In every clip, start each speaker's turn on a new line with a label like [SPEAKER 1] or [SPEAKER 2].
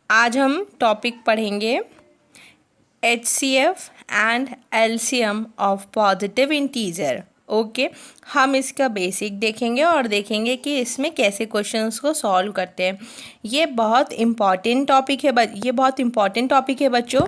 [SPEAKER 1] आज हम टॉपिक पढ़ेंगे HCF and LCM of positive integer. Okay, हम इसका बेसिक देखेंगे और देखेंगे कि इसमें कैसे क्वेश्चंस को सॉल्व करते हैं। ये बहुत इम्पॉर्टेंट टॉपिक है बच्चों,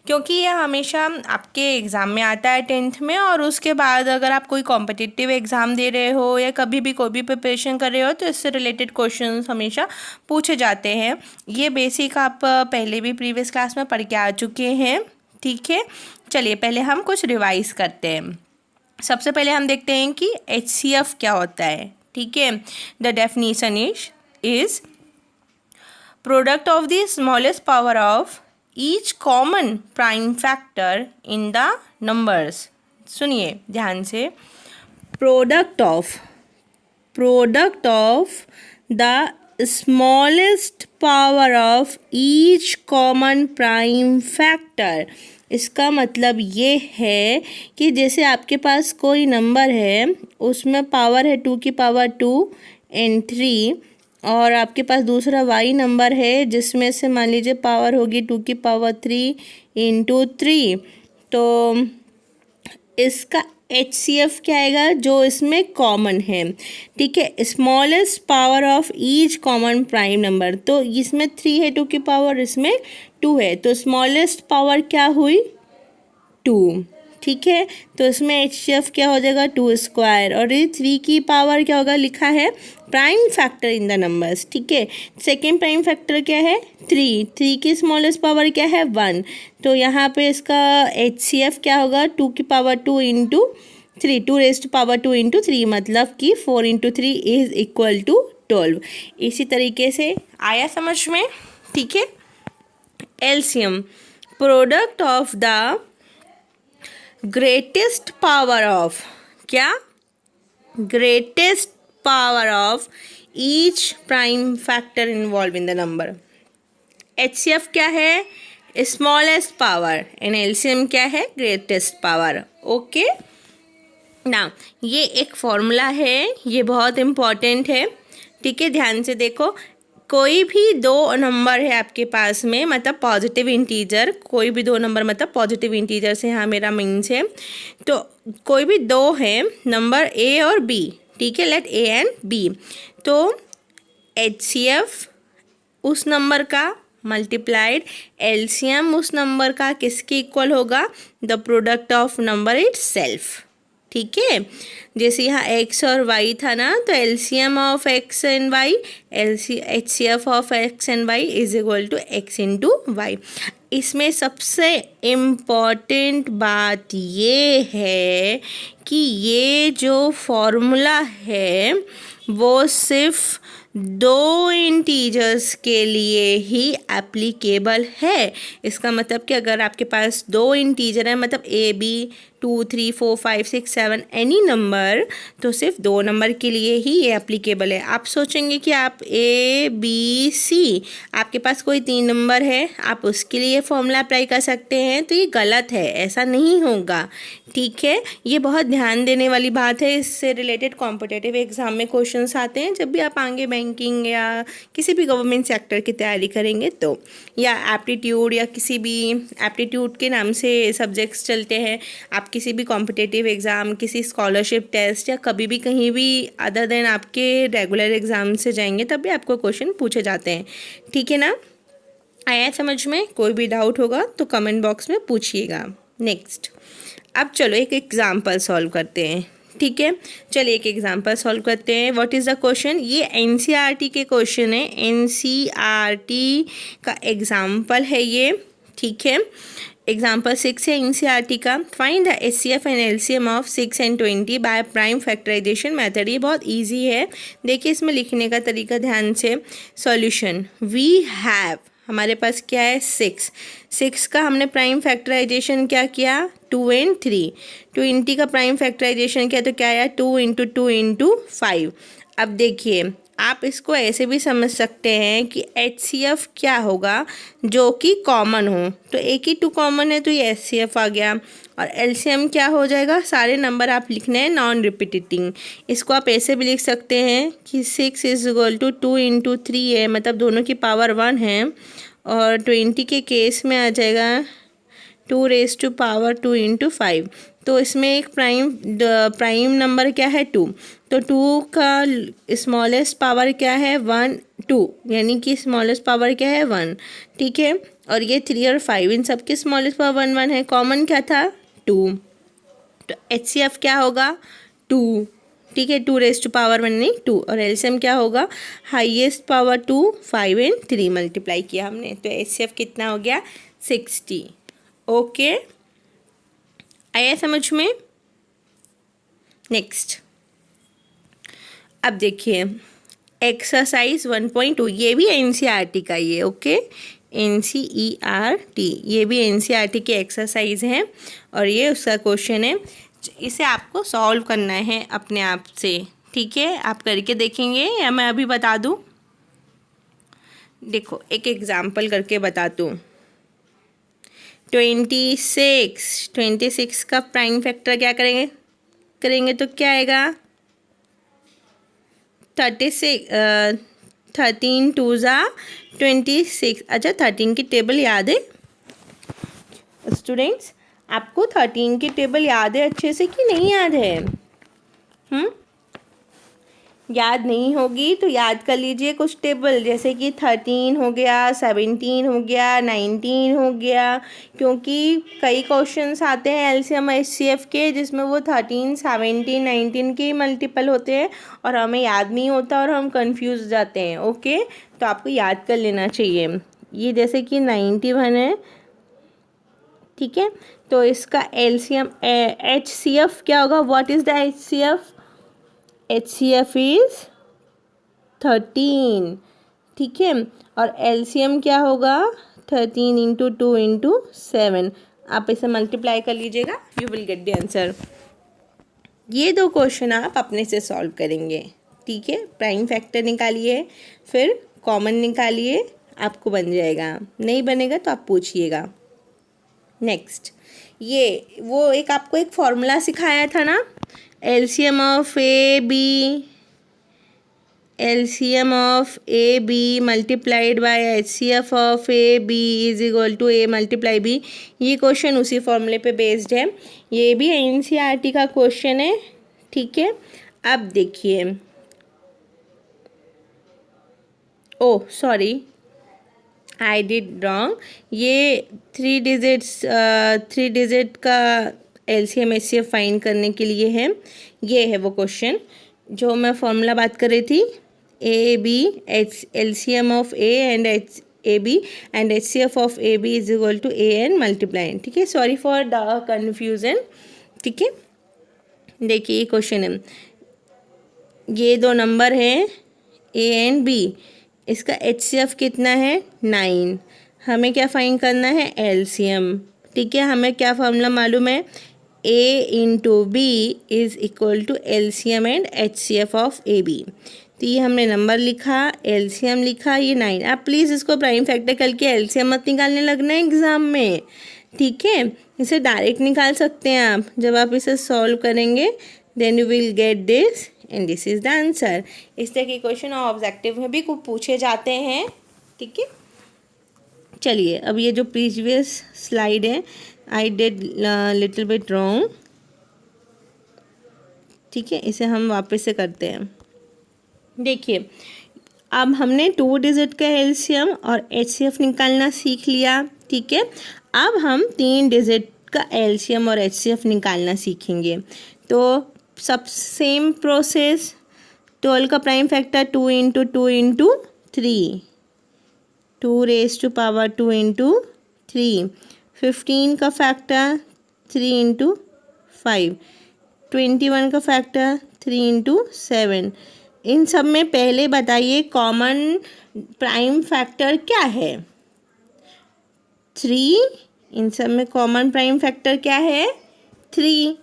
[SPEAKER 1] क्योंकि ये हमेशा आपके एग्ज़ाम में आता है 10th में, और उसके बाद अगर आप कोई कॉम्पिटिटिव एग्ज़ाम दे रहे हो या कभी भी कोई भी प्रिपरेशन कर रहे हो तो इससे रिलेटेड क्वेश्चंस हमेशा पूछे जाते हैं। ये बेसिक आप पहले भी प्रीवियस क्लास में पढ़ के आ चुके हैं। ठीक है, चलिए पहले हम कुछ रिवाइज करते हैं। सबसे पहले हम देखते हैं कि HCF क्या होता है। ठीक है, the definition is product of the smallest power of each common prime factor in the numbers. सुनिए ध्यान से, product of the smallest power of each common prime factor. इसका मतलब ये है कि जैसे आपके पास कोई नंबर है, उसमें पावर है 2 की पावर 2 एंड 3, और आपके पास दूसरा y नंबर है जिसमें से मान लीजिए पावर होगी 2 की पावर 3 इंटू 3, तो इसका HCF क्या आएगा जो इसमें कॉमन है। ठीक है, smallest power of each common prime number, तो इसमें 3 है 2 की पावर, इसमें 2 है, तो स्मॉलेस्ट पावर क्या हुई 2। ठीक है, तो इसमें HCF क्या हो जाएगा 2 स्क्वायर, और ये 3 की पावर क्या होगा, लिखा है prime factor in the numbers. ठीक है, सेकेंड प्राइम फैक्टर क्या है 3 की स्मॉलेस्ट पावर क्या है 1, तो यहाँ पे इसका HCF क्या होगा 2 की power 2 into 3, 2 raised power 2 into 3, मतलब कि 4 इंटू 3 इज इक्वल टू 12। इसी तरीके से आया समझ में। ठीक है, LCM product of the greatest power of, क्या, greatest power of each prime factor involve in the number. HCF क्या है, स्मॉलेस्ट पावर, एंड LCM क्या है, ग्रेटेस्ट पावर। ओके ना, ये एक फॉर्मूला है, ये बहुत इम्पॉर्टेंट है। ठीक है, ध्यान से देखो, कोई भी दो नंबर है आपके पास में, मतलब पॉजिटिव इंटीजर, कोई भी दो नंबर मतलब पॉजिटिव इंटीजर से, हाँ मेरा मीन्स है, तो कोई भी दो है नंबर A और B। ठीक है, लेट A एंड B, तो HCF उस नंबर का मल्टीप्लाइड LCM उस नंबर का किसके इक्वल होगा, the product of number itself. ठीक है, जैसे यहाँ x और y था ना, तो LCM of x and y, HCF of x and y is equal to x into y. इसमें सबसे इम्पॉर्टेंट बात ये है कि ये जो फॉर्मूला है वो सिर्फ दो इंटीजर्स के लिए ही एप्लीकेबल है। इसका मतलब कि अगर आपके पास दो इंटीजर है, मतलब A B 2 3 4 5 6 7 एनी नंबर, तो सिर्फ दो नंबर के लिए ही ये एप्लीकेबल है। आप सोचेंगे कि आप A B C, आपके पास कोई 3 नंबर है, आप उसके लिए फॉर्मूला अप्लाई कर सकते हैं, तो ये गलत है, ऐसा नहीं होगा। ठीक है, ये बहुत ध्यान देने वाली बात है। इससे रिलेटेड कॉम्पिटिटिव एग्जाम में क्वेश्चंस आते हैं जब भी आप आगे बैंकिंग या किसी भी गवर्नमेंट सेक्टर की तैयारी करेंगे, तो या एप्टीट्यूड या किसी भी एप्टीट्यूड के नाम से सब्जेक्ट्स चलते हैं। आप किसी भी कॉम्पिटिटिव एग्ज़ाम, किसी स्कॉलरशिप टेस्ट या कभी भी कहीं भी अदर देन आपके रेगुलर एग्ज़ाम से जाएंगे तब भी आपको क्वेश्चन पूछे जाते हैं। ठीक है ना, आया समझ में? कोई भी डाउट होगा तो कमेंट बॉक्स में पूछिएगा। नेक्स्ट, अब चलो एक एग्जाम्पल सॉल्व करते हैं। ठीक है, चलिए एक एग्जाम्पल सॉल्व करते हैं। व्हाट इज़ द क्वेश्चन, ये NCERT के क्वेश्चन है, NCERT का एग्जाम्पल है ये। ठीक है, एग्जाम्पल 6 है NCERT का। Find the HCF and LCM of 6 and 20 by prime factorisation method. ये बहुत ईजी है, देखिए इसमें लिखने का तरीका ध्यान से। सॉल्यूशन, वी हैव, हमारे पास क्या है 6 का हमने प्राइम फैक्टराइजेशन क्या किया 2 and 3, 20 का प्राइम फैक्टराइजेशन किया तो क्या आया 2 इंटू 2 इंटू 5। अब देखिए आप इसको ऐसे भी समझ सकते हैं कि HCF क्या होगा जो कि कॉमन हो, तो एक ही 2 कॉमन है तो ये HCF आ गया। और LCM क्या हो जाएगा, सारे नंबर आप लिखने हैं नॉन रिपीटिंग। इसको आप ऐसे भी लिख सकते हैं कि 6 इज इक्वल टू 2 इंटू 3 है, मतलब दोनों की पावर 1 है, और 20 के केस में आ जाएगा 2⁻² इंटू 5। तो इसमें एक प्राइम नंबर क्या है 2, तो 2 का स्मॉलेस्ट पावर क्या है 1 2, यानी कि स्मॉलेस्ट पावर क्या है 1, ठीक है। और ये 3 और 5 इन सब की स्मॉलेस्ट पावर 1 1 है, कॉमन क्या था 2, तो HCF क्या होगा 2, ठीक है। 2⁻1 नहीं 2, और एलसीएम क्या होगा हाईएस्ट पावर 2 5 एंड 3 मल्टीप्लाई किया हमने, तो HCF कितना हो गया 60। ओके, आया समझ में। नेक्स्ट, अब देखिए एक्सरसाइज 1.2, ये भी NCERT का ही है। ओके, NCERT, ये भी NCERT की एक्सरसाइज है और ये उसका क्वेश्चन है। इसे आपको सॉल्व करना है अपने आप से, ठीक है। आप करके देखेंगे या मैं अभी बता दूं? देखो एक एग्जाम्पल करके बता दूं। 26 का प्राइम फैक्टर क्या करेंगे तो क्या आएगा 13 2 26। अच्छा 13 की टेबल याद है स्टूडेंट्स? आपको 13 की टेबल याद है अच्छे से कि नहीं याद है? याद नहीं होगी तो याद कर लीजिए कुछ टेबल, जैसे कि 13 हो गया, 17 हो गया, 19 हो गया, क्योंकि कई क्वेश्चंस आते हैं एलसीएम एचसीएफ के जिसमें वो 13 17 19 के मल्टीपल होते हैं और हमें याद नहीं होता और हम कंफ्यूज जाते हैं। ओके, तो आपको याद कर लेना चाहिए। ये जैसे कि 91 है, ठीक है, तो इसका एलसीएम एचसीएफ क्या होगा? What is the HCF? HCF is 13, ठीक है। और LCM क्या होगा 13 इंटू 2 इंटू 7। आप इसे मल्टीप्लाई कर लीजिएगा, you will get the answer. ये दो क्वेश्चन आप अपने से सॉल्व करेंगे, ठीक है। प्राइम फैक्टर निकालिए, फिर कॉमन निकालिए, आपको बन जाएगा। नहीं बनेगा तो आप पूछिएगा। नेक्स्ट, ये वो एक आपको एक फॉर्मूला सिखाया था ना, LCM of AB multiplied by HCF of AB is equal to A multiply B। ये क्वेश्चन उसी फॉर्मूले पे बेस्ड है, ये भी NCERT का क्वेश्चन है, ठीक है। अब देखिए, oh sorry I did wrong, ये 3 डिजिट का LCM HCF फाइंड करने के लिए है। ये है वो क्वेश्चन जो मैं फॉर्मूला बात कर रही थी, AB LCM of A and AB and HCF of AB is equal to AN multiply, ठीक है। सॉरी फॉर द कन्फ्यूज़न, ठीक है। देखिए ये क्वेश्चन है, ये दो नंबर हैं A एंड B, इसका HCF कितना है 9, हमें क्या फाइंड करना है LCM, ठीक है। हमें क्या फॉर्मूला मालूम है A into B is equal to LCM and HCF of AB। तो ये हमने नंबर लिखा, LCM लिखा, ये 9। आप प्लीज़ इसको प्राइम फैक्टर करके LCM मत निकालने लगना एग्ज़ाम में, ठीक है। इसे डायरेक्ट निकाल सकते हैं आप, जब आप इसे सॉल्व करेंगे then you will get this and this is the answer. इस तरह के क्वेश्चन ऑब्जेक्टिव में भी कुछ पूछे जाते हैं, ठीक है। चलिए अब ये जो प्रीवियस स्लाइड है I did little bit wrong, ठीक है, इसे हम वापस से करते हैं। देखिए अब हमने 2 डिजिट का LCM और HCF निकालना सीख लिया, ठीक है। अब हम 3 डिजिट का LCM और HCF निकालना सीखेंगे। तो सब सेम प्रोसेस, 12 का prime factor 2 into 2 into 3, 2⁻² into 3, 15 का फैक्टर 3 इंटू 5, 21 का फैक्टर 3 इंटू 7। इन सब में पहले बताइए कॉमन प्राइम फैक्टर क्या है 3, इन सब में कॉमन प्राइम फैक्टर क्या है 3।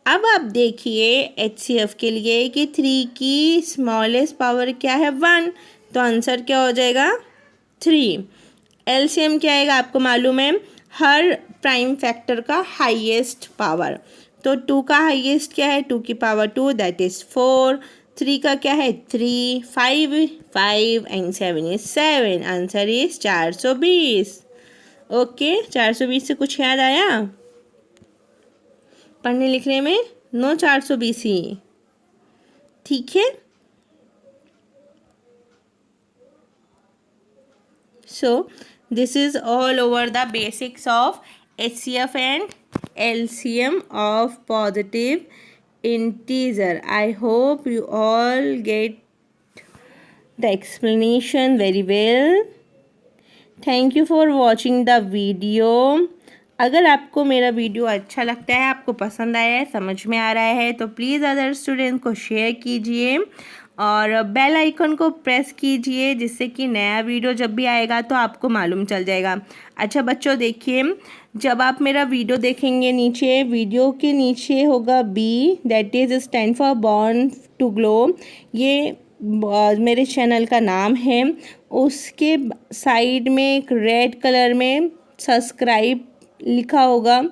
[SPEAKER 1] अब आप देखिए HCF के लिए कि 3 की स्मॉलेस्ट पावर क्या है 1, तो आंसर क्या हो जाएगा 3। LCM क्या आएगा आपको मालूम है, हर प्राइम फैक्टर का हाईएस्ट पावर, तो 2 का हाईएस्ट क्या है 2 की पावर 2 दैट इज़ 4, 3 का क्या है 3, 5 and 7 is 7, answer is 420। Okay 420 से कुछ याद आया पढ़ने लिखने में? नो 420 ही, ठीक है। So this is all over the basics of HCF and LCM of positive integer. I hope you all get the explanation very well. Thank you for watching the video. अगर आपको मेरा वीडियो अच्छा लगता है, आपको पसंद आया है, समझ में आ रहा है, तो प्लीज़ अदर स्टूडेंट को शेयर कीजिए और बेल आइकन को प्रेस कीजिए, जिससे कि नया वीडियो जब भी आएगा तो आपको मालूम चल जाएगा। अच्छा बच्चों देखिए, जब आप मेरा वीडियो देखेंगे नीचे, वीडियो के नीचे होगा B, that is stand for born to glow. ये मेरे चैनल का नाम है। उसके साइड में एक रेड कलर में सब्सक्राइब लिखा होगा,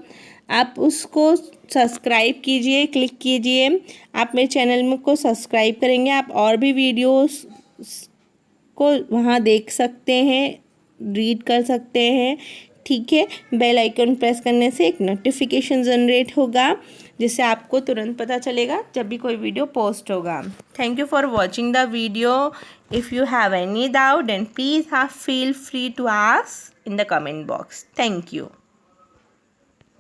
[SPEAKER 1] आप उसको सब्सक्राइब कीजिए, क्लिक कीजिए। आप मेरे चैनल में को सब्सक्राइब करेंगे, आप और भी वीडियोस को वहाँ देख सकते हैं, रीड कर सकते हैं, ठीक है। बेल आइकन प्रेस करने से एक नोटिफिकेशन जनरेट होगा, जिससे आपको तुरंत पता चलेगा जब भी कोई वीडियो पोस्ट होगा। Thank you for watching the video. If you have any doubt then please feel free to ask in the comment box. Thank you.